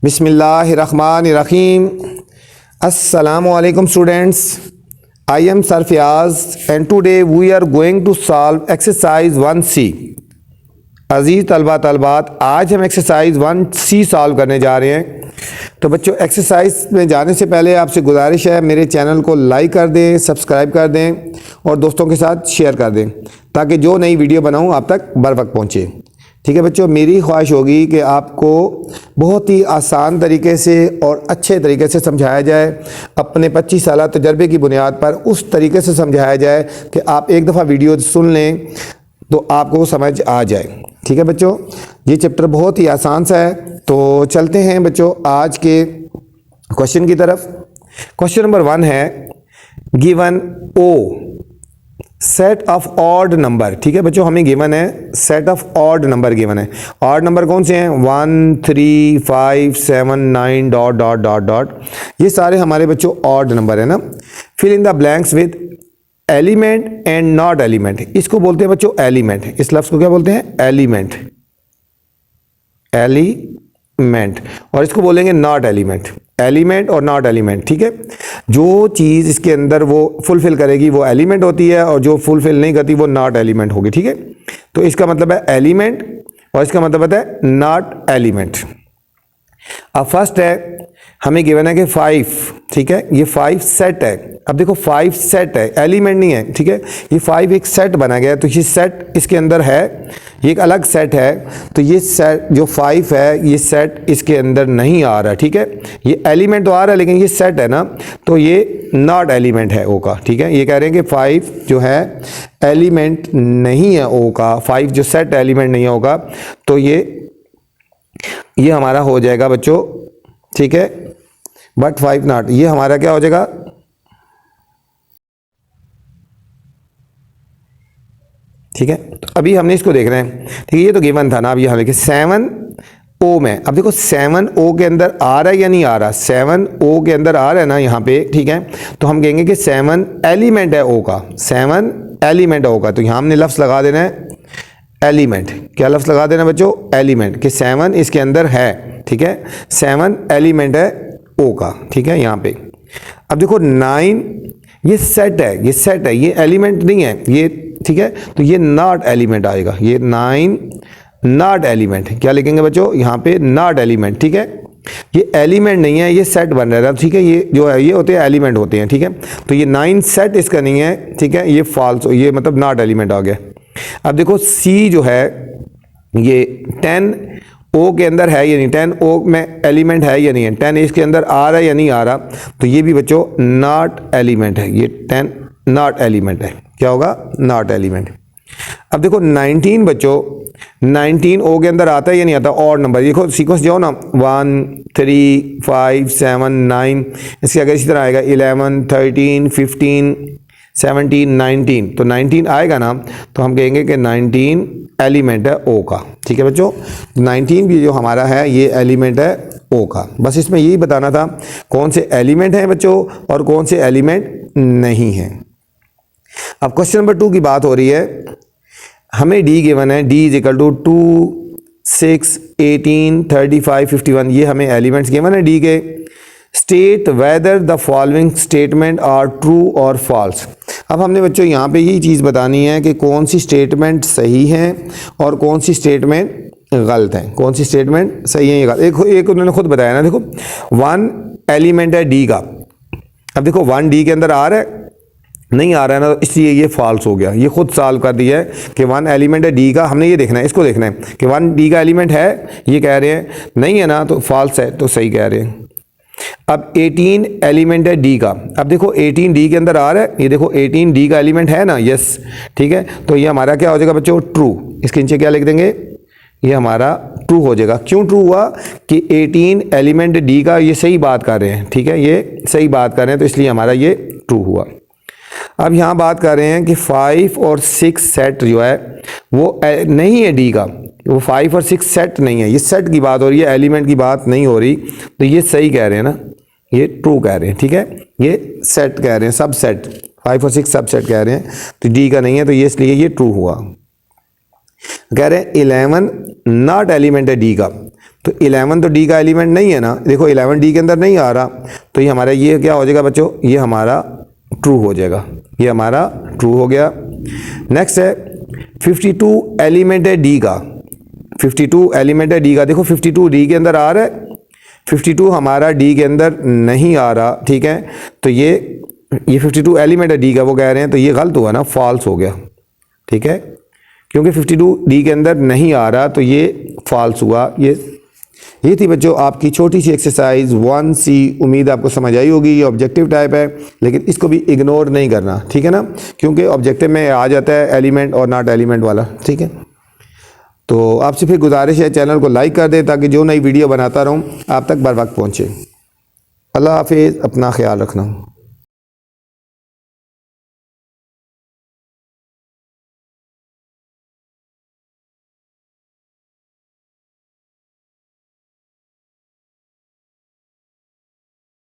बिस्मिल्लाहिर्रहमानिर्रहीम। अस्सलामुअलैकुम students, I am Sarfiaz and today we are going to solve exercise 1C। अजीज़ तलबा तलबात, आज हम एक्सरसाइज 1C सॉल्व करने जा रहे हैं। तो बच्चों, एक्सरसाइज में जाने से पहले आपसे गुजारिश है मेरे चैनल को लाइक कर दें, सब्सक्राइब कर दें और दोस्तों के साथ शेयर कर दें ताकि जो नई वीडियो बनाऊं आप तक बर वक्त पहुँचे। ठीक है बच्चों, मेरी ख्वाहिश होगी कि आपको बहुत ही आसान तरीके से और अच्छे तरीके से समझाया जाए, अपने 25 साल तजर्बे की बुनियाद पर उस तरीके से समझाया जाए कि आप एक दफ़ा वीडियो सुन लें तो आपको समझ आ जाए। ठीक है बच्चों, ये चैप्टर बहुत ही आसान सा है। तो चलते हैं बच्चों आज के क्वेश्चन की तरफ। क्वेश्चन नंबर 1 है, given a set of odd number. ठीक है बच्चों, हमें गिवन है set of odd number given है। ऑड नंबर कौन से हैं? 1 3 5 7 9 डॉट डॉट डॉट डॉट, ये सारे हमारे बच्चों ऑड नंबर है ना। Fill in the blanks with element and not element. इसको बोलते हैं बच्चों एलिमेंट। इस लफ्ज़ को क्या बोलते हैं? एलिमेंट। एलिमेंट। और इसको बोलेंगे नॉट एलिमेंट। एलिमेंट और नॉट एलिमेंट। ठीक है, जो चीज़ इसके अंदर वो फुलफिल करेगी वो एलिमेंट होती है और जो फुलफिल नहीं करती वो नॉट एलिमेंट होगी। ठीक है, तो इसका मतलब है एलिमेंट और इसका मतलब होता है नॉट एलिमेंट। अब फर्स्ट है, हमें गिवन है कि 5। ठीक है, ये 5 सेट है। अब देखो 5 सेट है, एलिमेंट नहीं है। ठीक है, ये 5 एक सेट बना गया, तो ये सेट इसके अंदर है, ये एक अलग सेट है। तो ये सेट जो 5 है ये सेट इसके अंदर नहीं आ रहा। ठीक है, ये एलिमेंट तो आ रहा है लेकिन ये सेट है ना, तो ये नॉट एलिमेंट है ओ का। ठीक है, ये कह रहे हैं कि 5 जो है एलिमेंट नहीं है ओ का। 5 जो सेट एलिमेंट नहीं होगा तो ये हमारा हो जाएगा बच्चों। ठीक है, बट 5 नॉट, ये हमारा क्या हो जाएगा? ठीक है, तो अभी हमने इसको देख रहे हैं। ठीक है, ये तो गिवन था ना। अब यहाँ देखिए 7 ओ में, अब देखो 7 ओ के अंदर आ रहा है या नहीं आ रहा? 7 ओ के अंदर आ रहा है ना यहाँ पे। ठीक है, तो हम कहेंगे कि 7 एलिमेंट है ओ का। 7 एलिमेंट है ओ का, तो यहाँ हमने लफ्ज़ लगा देना है एलिमेंट। क्या लफ्ज़ लगा देना बच्चों? एलिमेंट, कि 7 इसके अंदर है। ठीक है, 7 एलिमेंट है ओ का। ठीक है, यहाँ पे अब देखो 9 ये सेट है, ये सेट है, ये एलिमेंट नहीं है ये। ठीक है, तो ये नॉट एलिमेंट आएगा। ये 9 नॉट एलिमेंट। क्या लिखेंगे बच्चों यहाँ पे? Not element. ठीक है, ये एलिमेंट नहीं है, ये सेट बन रहा है। ठीक है, ये जो है ये होते हैं एलिमेंट होते हैं। ठीक है, तो ये 9 सेट इसका नहीं है। ठीक है, ये फॉल्स, ये मतलब नॉट एलिमेंट आ गया। अब देखो सी जो है ये 10 ओ के अंदर है या नहीं? 10 ओ में एलिमेंट है या नहीं है? 10 इसके अंदर आ रहा है या नहीं आ रहा? तो ये भी बच्चों नॉट एलिमेंट है। ये 10 नॉट एलिमेंट है। क्या होगा? Not element. अब देखो 19 बच्चों, 19 ओ के अंदर आता है या नहीं आता? Odd number. देखो सीक्वेंस जाओ ना, 1 3 5 7 9, इसके आगे इसी तरह आएगा 11 13 15 17 19। तो 19 आएगा ना, तो हम कहेंगे कि 19 एलिमेंट है ओ का। ठीक है बच्चों, 19 भी जो हमारा है ये एलिमेंट है ओ का। बस इसमें यही बताना था कौन से एलिमेंट हैं बच्चों और कौन से एलिमेंट नहीं हैं। अब क्वेश्चन नंबर 2 की बात हो रही है। हमें डी गिवन है, डी इज इक्वल टू 2 6 18 35 51, ये हमें एलिमेंट्स गिवन है डी के। State whether the following statement are true और फॉल्स। अब हमने बच्चों यहाँ पे यही चीज़ बतानी है कि कौन सी स्टेटमेंट सही है और कौन सी स्टेटमेंट गलत है। कौन सी स्टेटमेंट सही है या गलत? एक उन्होंने खुद बताया ना, देखो 1 एलिमेंट है डी का। अब देखो 1 डी के अंदर आ रहा है, नहीं आ रहा है ना, तो इसलिए ये फॉल्स हो गया। ये खुद सॉल्व कर दिया है कि 1 एलिमेंट है डी का। हमने ये देखना है, इसको देखना है कि 1 डी का एलिमेंट है, ये कह रहे हैं नहीं है ना, तो फॉल्स है, तो सही कह रहे हैं। अब 18 एलिमेंट है डी का। अब देखो 18 डी के अंदर आ रहा है, ये देखो 18 डी का एलिमेंट है ना, यस। ठीक है, तो ये हमारा क्या हो जाएगा बच्चों? ट्रू। इसके नीचे क्या लिख देंगे? ये हमारा ट्रू हो जाएगा। क्यों ट्रू हुआ? कि 18 एलिमेंट डी का, ये सही बात कर रहे हैं। ठीक है, ये सही बात कर रहे हैं, तो इसलिए हमारा ये ट्रू हुआ। अब यहाँ बात कर रहे हैं कि 5 और 6 सेट जो है वो नहीं है डी का। वो 5 और 6 सेट नहीं है, ये सेट की बात हो रही है, एलिमेंट की बात नहीं हो रही। तो ये सही कह रहे हैं ना, ये ट्रू कह रहे हैं। ठीक है, ये सेट कह रहे हैं, सब सेट 5 और 6 सब सेट कह रहे हैं, तो डी का नहीं है, तो ये इसलिए ये ट्रू हुआ। कह रहे हैं 11 नॉट एलिमेंट है डी का। तो 11 तो डी का एलिमेंट नहीं है ना, देखो 11 डी के अंदर नहीं आ रहा, तो ये हमारा ये क्या हो जाएगा बच्चों, ये हमारा ट्रू हो जाएगा, ये हमारा ट्रू हो गया। नेक्स्ट है 52 एलिमेंट है डी का, 52 एलिमेंट है डी का, देखो 52 डी के अंदर आ रहा है, 52 हमारा डी के अंदर नहीं आ रहा, ठीक है। तो ये 52 एलिमेंट है डी का वो कह रहे हैं, तो ये गलत हुआ ना, फॉल्स हो गया, ठीक है, क्योंकि 52 डी के अंदर नहीं आ रहा, तो ये फॉल्स हुआ। ये थी बच्चों आपकी छोटी सी एक्सरसाइज 1C। उम्मीद आपको समझ आई होगी। ये ऑब्जेक्टिव टाइप है, लेकिन इसको भी इग्नोर नहीं करना, ठीक है ना, क्योंकि ऑब्जेक्टिव में आ जाता है एलिमेंट और नॉट एलिमेंट वाला, ठीक है। तो आपसे फिर गुजारिश है चैनल को लाइक कर दें ताकि जो नई वीडियो बनाता रहूँ आप तक बर वक्त पहुँचे। अल्लाह हाफिज़, अपना ख्याल रखना।